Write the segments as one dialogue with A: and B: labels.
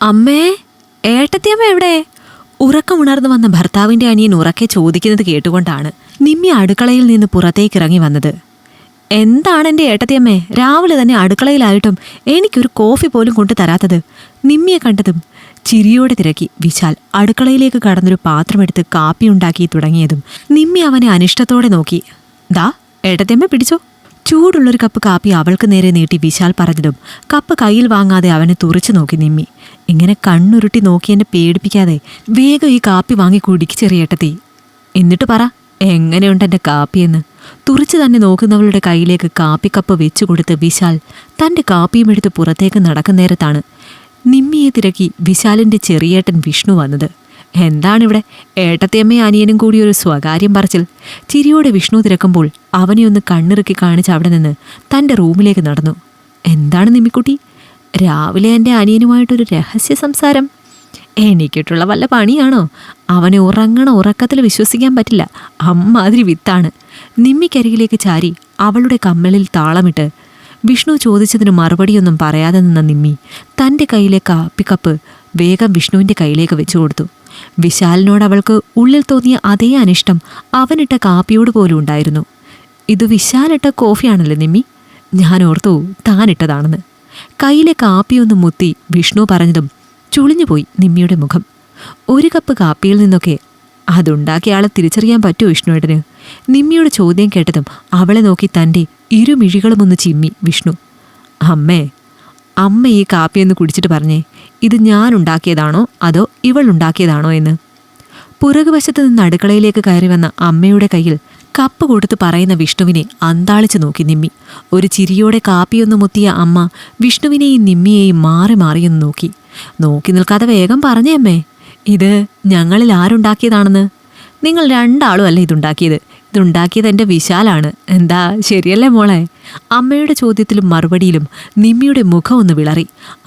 A: അമ്മേ, ഏട്ടത്തിയമ്മ എവിടെ? ഉറക്കമുണർന്നു വന്ന ഭർത്താവിന്റെ അനിയൻ ഉറക്കെ ചോദിക്കുന്നത് കേട്ടുകൊണ്ടാണ് നിമ്മി അടുക്കളയിൽ നിന്ന് പുറത്തേക്കിറങ്ങി വന്നത്. എന്താണ് എൻ്റെ ഏട്ടത്തിയമ്മേ, രാവിലെ തന്നെ അടുക്കളയിലായിട്ടും എനിക്കൊരു കോഫി പോലും കൊണ്ടു തരാത്തത്? നിമ്മിയെ കണ്ടതും ചിരിയോടെ തിരക്കി വിശാൽ അടുക്കളയിലേക്ക് കടന്നൊരു പാത്രമെടുത്ത് കാപ്പി ഉണ്ടാക്കി തുടങ്ങിയതും നിമ്മി അവനെ അനിഷ്ടത്തോടെ നോക്കി. ദാ ഏട്ടത്തിയമ്മ പിടിച്ചോ. ചൂടുള്ളൊരു കപ്പ് കാപ്പി അവൾക്ക് നേരെ നീട്ടി വിശാൽ പറഞ്ഞതും കപ്പ് കയ്യിൽ വാങ്ങാതെ അവനെ തുറിച്ചു നോക്കി നിമ്മി. ഇങ്ങനെ കണ്ണുരുട്ടി നോക്കി എന്നെ പേടിപ്പിക്കാതെ വേഗം ഈ കാപ്പി വാങ്ങി കുടിക്ക് ചെറിയേട്ടത്തി. എന്നിട്ട് പറ, എങ്ങനെയുണ്ട് എൻ്റെ കാപ്പിയെന്ന്. തുറിച്ചു തന്നെ നോക്കുന്നവളുടെ കയ്യിലേക്ക് കാപ്പിക്കപ്പ് വെച്ചു കൊടുത്ത് വിശാൽ തൻ്റെ കാപ്പിയും എടുത്ത് പുറത്തേക്ക് നടക്കുന്നേരത്താണ് നിമ്മിയെ തിരക്കി വിശാലിൻ്റെ ചെറിയേട്ടൻ വിഷ്ണു വന്നത്. എന്താണിവിടെ? ഏട്ടത്തിയമ്മയും അനിയനും കൂടി ഒരു സ്വകാര്യം പറച്ചിൽ. ചിരിയോടെ വിഷ്ണു തിരക്കുമ്പോൾ അവനെ ഒന്ന് കണ്ണിറുക്കി കാണിച്ച് അവിടെ നിന്ന് തൻ്റെ റൂമിലേക്ക് നടന്നു. എന്താണ് നിമ്മിക്കുട്ടി, രാവിലെ എൻ്റെ അനിയനുമായിട്ടൊരു രഹസ്യ സംസാരം? എനിക്കിട്ടുള്ള വല്ല പണിയാണോ? അവനെ ഉറങ്ങണ ഉറക്കത്തിൽ വിശ്വസിക്കാൻ പറ്റില്ല. അമ്മാതിരി വിത്താണ്. നിമ്മിക്കരികിലേക്ക് ചാരി അവളുടെ കമ്മലിൽ താളമിട്ട് വിഷ്ണു ചോദിച്ചതിന് മറുപടിയൊന്നും പറയാതെ നിന്ന നിമ്മി തൻ്റെ കയ്യിലെ കാപ്പിക്കപ്പ് വേഗം വിഷ്ണുവിൻ്റെ കയ്യിലേക്ക് വെച്ചു കൊടുത്തു. വിശാലിനോട് അവൾക്ക് ഉള്ളിൽ തോന്നിയ അതേ അനിഷ്ടം അവനിട്ട കാപ്പിയോട് പോലും ഉണ്ടായിരുന്നു. ഇത് വിശാലിട്ട കോഫിയാണല്ലേ നിമ്മി? ഞാൻ ഓർത്തു താനിട്ടതാണെന്ന്. കയ്യിലെ കാപ്പിയൊന്ന് മുത്തി വിഷ്ണു പറഞ്ഞതും ചുളിഞ്ഞുപോയി നിമ്മിയുടെ മുഖം. ഒരു കപ്പ് കാപ്പിയിൽ നിന്നൊക്കെ അതുണ്ടാക്കിയ ആളെ തിരിച്ചറിയാൻ പറ്റുമോ വിഷ്ണുവേട്ടന്? നിമ്മിയുടെ ചോദ്യം കേട്ടതും അവളെ നോക്കി തൻ്റെ ഇരുമിഴികളുമൊന്ന് ചിമ്മി വിഷ്ണു. അമ്മ ഈ കാപ്പിയൊന്ന് കുടിച്ചിട്ട് പറഞ്ഞേ, ഇത് ഞാൻ ഉണ്ടാക്കിയതാണോ അതോ ഇവൾ ഉണ്ടാക്കിയതാണോ എന്ന്. പുറകുവശത്ത് നിന്ന് അടുക്കളയിലേക്ക് കയറി വന്ന അമ്മയുടെ കയ്യിൽ കപ്പ് കൊടുത്ത് പറയുന്ന വിഷ്ണുവിനെ അന്താളിച്ചു നോക്കി നിമ്മി. ഒരു ചിരിയോടെ കാപ്പിയൊന്ന് മുത്തിയ അമ്മ വിഷ്ണുവിനെയും നിമ്മിയെയും മാറി മാറിയൊന്ന് നോക്കി നിൽക്കാതെ വേഗം പറഞ്ഞേ അമ്മേ, ഇത് ഞങ്ങളിൽ ആരുണ്ടാക്കിയതാണെന്ന്. നിങ്ങൾ രണ്ടാളും അല്ല ഇതുണ്ടാക്കിയത് എൻ്റെ വിശാലാണ്. എന്താ ശരിയല്ലേ മോളെ? അമ്മയുടെ ചോദ്യത്തിലും മറുപടിയിലും നിമ്മിയുടെ മുഖം ഒന്ന് വിളറി.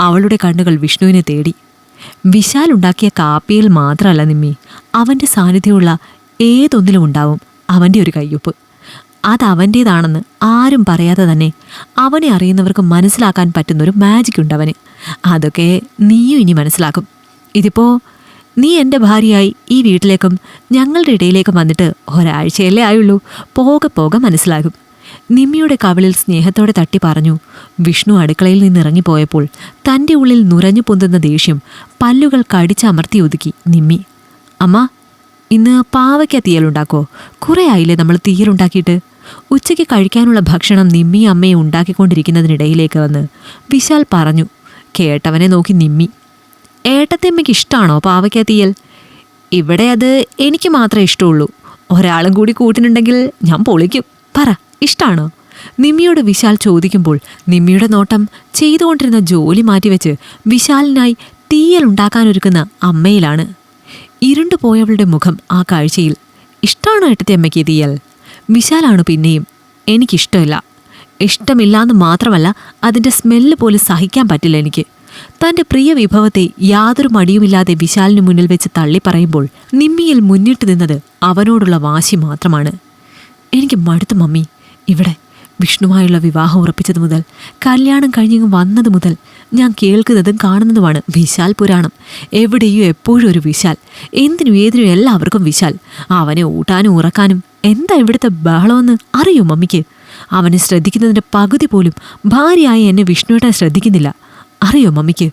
A: അവളുടെ കണ്ണുകൾ വിഷ്ണുവിനെ തേടി. വിശാൽ ഉണ്ടാക്കിയ കാപ്പിയിൽ മാത്രമല്ല നിമ്മി, അവൻ്റെ സാന്നിധ്യമുള്ള ഏതൊന്നിലും ഉണ്ടാവും അവൻ്റെ ഒരു കയ്യൊപ്പ്. അതവൻ്റേതാണെന്ന് ആരും പറയാതെ തന്നെ അവനെ അറിയുന്നവർക്ക് മനസ്സിലാക്കാൻ പറ്റുന്നൊരു മാജിക് ഉണ്ടവന്. അതൊക്കെ നീയും ഇനി മനസ്സിലാക്കും. ഇതിപ്പോൾ നീ എൻ്റെ ഭാര്യയായി ഈ വീട്ടിലേക്കും ഞങ്ങളുടെ ഇടയിലേക്കും വന്നിട്ട് ഒരാഴ്ചയല്ലേ ആയുള്ളൂ. പോകെ മനസ്സിലാകും. നിമ്മിയുടെ കവിളിൽ സ്നേഹത്തോടെ തട്ടി പറഞ്ഞു. വിഷ്ണു അടുക്കളയിൽ നിന്നിറങ്ങിപ്പോയപ്പോൾ തൻ്റെ ഉള്ളിൽ നുരഞ്ഞു പൊന്തുന്ന ദേഷ്യം പല്ലുകൾ കടിച്ചമർത്തി ഒതുക്കി നിമ്മി. അമ്മ, ഇന്ന് പാവയ്ക്ക തീയലുണ്ടാക്കോ? കുറേ ആയില്ലേ നമ്മൾ തീയലുണ്ടാക്കിയിട്ട്? ഉച്ചയ്ക്ക് കഴിക്കാനുള്ള ഭക്ഷണം നിമ്മിയും അമ്മയും ഉണ്ടാക്കിക്കൊണ്ടിരിക്കുന്നതിനിടയിലേക്ക് വന്ന് വിശാൽ പറഞ്ഞു. കേട്ടവനെ നോക്കി നിമ്മി. ഏട്ടത്തിയമ്മയ്ക്ക് ഇഷ്ടമാണോ പാവയ്ക്ക തീയൽ? ഇവിടെ അത് എനിക്ക് മാത്രമേ ഇഷ്ടമുള്ളൂ. ഒരാളും കൂടി കൂട്ടിനുണ്ടെങ്കിൽ ഞാൻ പൊളിക്കും. പറ, ഇഷ്ടമാണോ? നിമ്മിയോട് വിശാൽ ചോദിക്കുമ്പോൾ നിമ്മിയുടെ നോട്ടം ചെയ്തുകൊണ്ടിരുന്ന ജോലി മാറ്റിവെച്ച് വിശാലിനായി തീയൽ ഉണ്ടാക്കാനൊരുക്കുന്ന അമ്മയിലാണ്. ഇരുണ്ടുപോയവളുടെ മുഖം ആ കാഴ്ചയിൽ. ഇഷ്ടമാണോ ഏട്ടത്തിയമ്മയ്ക്ക് തീയൽ? വിശാലാണ് പിന്നെയും. എനിക്കിഷ്ടമില്ല. ഇഷ്ടമില്ലാന്ന് മാത്രമല്ല, അതിൻ്റെ സ്മെല്ല് പോലും സഹിക്കാൻ പറ്റില്ല എനിക്ക്. തൻ്റെ പ്രിയ വിഭവത്തെ യാതൊരു മടിയുമില്ലാതെ വിശാലിന് മുന്നിൽ വെച്ച് തള്ളി പറയുമ്പോൾ നിമ്മിയിൽ മുന്നിട്ട് നിന്നത് അവനോടുള്ള വാശി മാത്രമാണ്. എനിക്ക് മടുത്തു മമ്മി. ഇവിടെ വിഷ്ണുവായുള്ള വിവാഹം ഉറപ്പിച്ചത് മുതൽ, കല്യാണം കഴിഞ്ഞ് വന്നത് മുതൽ ഞാൻ കേൾക്കുന്നതും കാണുന്നതുമാണ് വിശാൽ പുരാണം. എവിടെയോ എപ്പോഴും ഒരു വിശാൽ, എന്തിനും ഏതിനും എല്ലാവർക്കും വിശാൽ. അവനെ ഊട്ടാനും ഉറക്കാനും എന്താ ഇവിടുത്തെ ബഹളമെന്ന് അറിയോ മമ്മിക്ക്? അവനെ ശ്രദ്ധിക്കുന്നതിൻ്റെ പകുതി പോലും ഭാര്യയായി എന്നെ വിഷ്ണുവേട്ടൻ ശ്രദ്ധിക്കുന്നില്ല. അറിയോ മമ്മിക്ക്?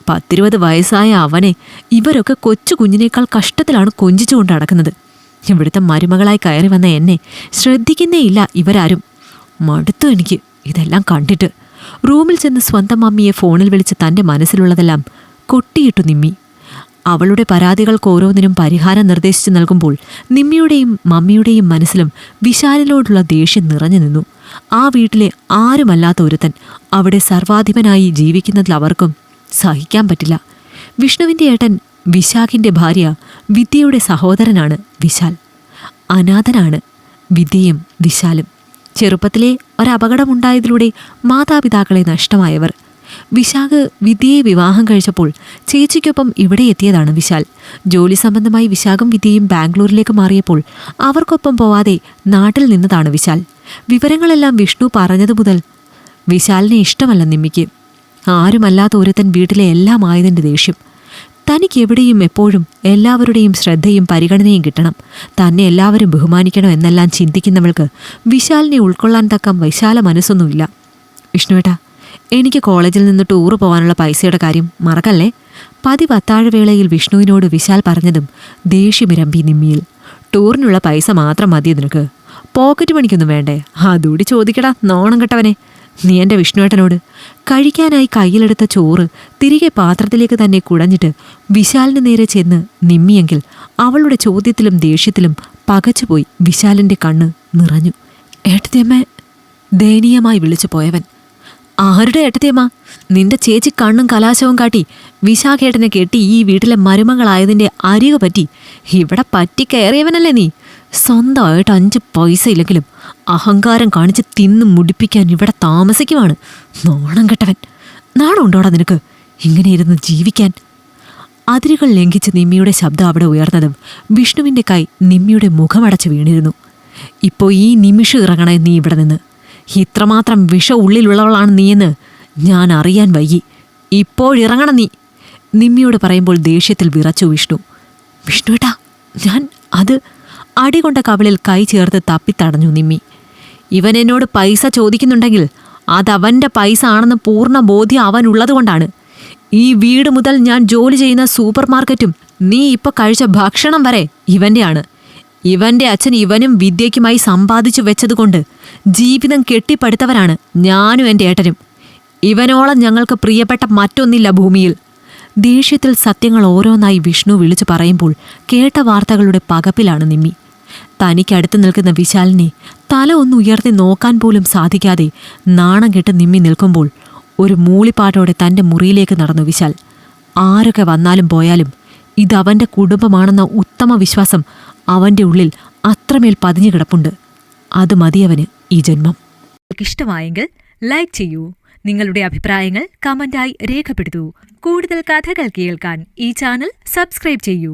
A: 10-20 വയസ്സായ അവനെ ഇവരൊക്കെ കൊച്ചു കുഞ്ഞിനേക്കാൾ കഷ്ടത്തിലാണ് കൊഞ്ചിച്ചുകൊണ്ട് നടക്കുന്നത്. ഇവിടുത്തെ മരുമകളായി കയറി വന്ന എന്നെ ശ്രദ്ധിക്കുന്നേയില്ല ഇവരാരും. മടുത്തു എനിക്ക് ഇതെല്ലാം കണ്ടിട്ട്. റൂമിൽ ചെന്ന് സ്വന്തം മമ്മിയെ ഫോണിൽ വിളിച്ച് തൻ്റെ മനസ്സിലുള്ളതെല്ലാം കൊട്ടിയിട്ടു നിമ്മി. അവളുടെ പരാതികൾക്ക് ഓരോന്നിനും പരിഹാരം നിർദ്ദേശിച്ചു നൽകുമ്പോൾ നിമ്മിയുടെയും മമ്മിയുടെയും മനസ്സിലും വിശാലിനോടുള്ള ദേഷ്യം നിറഞ്ഞു നിന്നു. ആ വീട്ടിലെ ആരുമല്ലാത്ത ഒരുത്തൻ അവിടെ സർവാധിപനായി ജീവിക്കുന്നതിൽ അവർക്കും സഹിക്കാൻ പറ്റില്ല. വിഷ്ണുവിൻ്റെ ഏട്ടൻ വിശാഖിൻ്റെ ഭാര്യ വിദ്യയുടെ സഹോദരനാണ് വിശാൽ. അനാഥനാണ് വിദ്യയും വിശാലും. ചെറുപ്പത്തിലെ ഒരപകടമുണ്ടായതിലൂടെ മാതാപിതാക്കളെ നഷ്ടമായവർ. വിശാഖ് വിദ്യയെ വിവാഹം കഴിച്ചപ്പോൾ ചേച്ചിക്കൊപ്പം ഇവിടെ എത്തിയതാണ് വിശാൽ. ജോലി സംബന്ധമായി വിശാഖും വിദ്യയും ബാംഗ്ലൂരിലേക്ക് മാറിയപ്പോൾ അവർക്കൊപ്പം പോവാതെ നാട്ടിൽ നിന്നതാണ് വിശാൽ. വിവരങ്ങളെല്ലാം വിഷ്ണു പറഞ്ഞതു മുതൽ വിശാലിനെ ഇഷ്ടമല്ല നിമ്മിക്ക്. ആരുമല്ലാത്ത ഒരുത്തൻ വീട്ടിലെ എല്ലാം ആയതിൻ്റെ ദേഷ്യം. തനിക്ക് എവിടെയും എപ്പോഴും എല്ലാവരുടെയും ശ്രദ്ധയും പരിഗണനയും കിട്ടണം, തന്നെ എല്ലാവരും ബഹുമാനിക്കണം എന്നെല്ലാം ചിന്തിക്കുന്നവൾക്ക് വിശാലിനെ ഉൾക്കൊള്ളാൻ തക്കം വിശാല മനസ്സൊന്നുമില്ല. വിഷ്ണുവേട്ടാ, എനിക്ക് കോളേജിൽ നിന്ന് ടൂറ് പോകാനുള്ള പൈസയുടെ കാര്യം മറക്കല്ലേ? പതിവ് അത്താഴവേളയിൽ വിഷ്ണുവിനോട് വിശാൽ പറഞ്ഞതും ദേഷ്യമിരമ്പി നിമ്മിയിൽ. ടൂറിനുള്ള പൈസ മാത്രം മതി നിനക്ക്, പോക്കറ്റ് മണിക്കൊന്നും വേണ്ടേ? അതുകൂടി ചോദിക്കടാ നോണം കെട്ടവനെ. നീ എൻ്റെ വിഷ്ണുവേട്ടനോട്. കഴിക്കാനായി കയ്യിലെടുത്ത ചോറ് തിരികെ പാത്രത്തിലേക്ക് തന്നെ കുടഞ്ഞിട്ട് വിശാലിന് നേരെ ചെന്ന് നിമ്മിയെങ്കിൽ അവളുടെ ചോദ്യത്തിലും ദേഷ്യത്തിലും പകച്ചുപോയി വിശാലിൻ്റെ കണ്ണ് നിറഞ്ഞു. ഏട്ടത്തിയമ്മ, ദയനീയമായി വിളിച്ചു പോയവൻ. ആരുടെ ഏട്ടത്തിയമ്മ? നിന്റെ ചേച്ചി കണ്ണും കലാശവും കാട്ടി വിശാഖേട്ടനെ കെട്ടി ഈ വീട്ടിലെ മരുമകളായതിൻ്റെ അരിക പറ്റി ഇവിടെ പറ്റി കയറിയവനല്ലേ നീ? സ്വന്തമായിട്ട് 5 പൈസ ഇല്ലെങ്കിലും അഹങ്കാരം കാണിച്ച് തിന്ന് മുടിപ്പിക്കാൻ ഇവിടെ താമസിക്കുവാണ്. നാണം കെട്ടവൻ. നാണം ഉണ്ടോടാ നിനക്ക് ഇങ്ങനെ ഇരുന്ന് ജീവിക്കാൻ? അതിരുകൾ ലംഘിച്ച് നിമ്മിയുടെ ശബ്ദം അവിടെ ഉയർന്നതും വിഷ്ണുവിൻ്റെ കൈ നിമ്മിയുടെ മുഖമടച്ച് വീണിരുന്നു. ഇപ്പോൾ ഈ നിമിഷം ഇറങ്ങണേ നീ ഇവിടെ നിന്ന്. ഇത്രമാത്രം വിഷ ഉള്ളിലുള്ളവളാണ് നീയെന്ന് ഞാൻ അറിയാൻ വൈകി. ഇപ്പോഴിറങ്ങണം നീ. നിമ്മിയോട് പറയുമ്പോൾ ദേഷ്യത്തിൽ വിറച്ചു വിഷ്ണു. വിഷ്ണുവേട്ടാ, ഞാൻ അത്... അടികൊണ്ട കവിളിൽ കൈ ചേർത്ത് തപ്പിത്തടഞ്ഞു നിമ്മി. ഇവൻ എന്നോട് പൈസ ചോദിക്കുന്നുണ്ടെങ്കിൽ അതവൻ്റെ പൈസ ആണെന്ന് പൂർണ്ണ ബോധ്യം അവനുള്ളതുകൊണ്ടാണ്. ഈ വീട് മുതൽ ഞാൻ ജോലി ചെയ്യുന്ന സൂപ്പർ മാർക്കറ്റും നീ ഇപ്പോൾ കഴിച്ച ഭക്ഷണം വരെ ഇവൻ്റെയാണ്. ഇവൻ്റെ അച്ഛൻ ഇവനും വിദ്യയ്ക്കുമായി സമ്പാദിച്ചു വെച്ചതുകൊണ്ട് ജീവിതം കെട്ടിപ്പടുത്തവരാണ് ഞാനും എൻ്റെ ഏട്ടനും. ഇവനോളം ഞങ്ങൾക്ക് പ്രിയപ്പെട്ട മറ്റൊന്നില്ല ഭൂമിയിൽ. ദേഷ്യത്തിൽ സത്യങ്ങൾ ഓരോന്നായി വിഷ്ണു വിളിച്ചു പറയുമ്പോൾ കേട്ട വാർത്തകളുടെ പകപ്പിലാണ് നിമ്മി. തനിക്കടുത്ത് നിൽക്കുന്ന വിശാലിനെ തല ഒന്ന് ഉയർത്തി നോക്കാൻ പോലും സാധിക്കാതെ നാണം കെട്ട് നിമ്മി നിൽക്കുമ്പോൾ ഒരു മൂളിപ്പാട്ടോടെ തൻ്റെ മുറിയിലേക്ക് നടന്നു വിശാൽ. ആരൊക്കെ വന്നാലും പോയാലും ഇതവൻ്റെ കുടുംബമാണെന്ന ഉത്തമ വിശ്വാസം അവൻ്റെ ഉള്ളിൽ അത്രമേൽ പതിഞ്ഞു കിടപ്പുണ്ട്. അത് മതിയവന് ഈ ജന്മം. ഇഷ്ടമായെങ്കിൽ ലൈക്ക് ചെയ്യൂ. നിങ്ങളുടെ അഭിപ്രായങ്ങൾ കമന്റായി രേഖപ്പെടുത്തൂ. കൂടുതൽ കഥകൾ കേൾക്കാൻ ഈ ചാനൽ സബ്സ്ക്രൈബ് ചെയ്യൂ.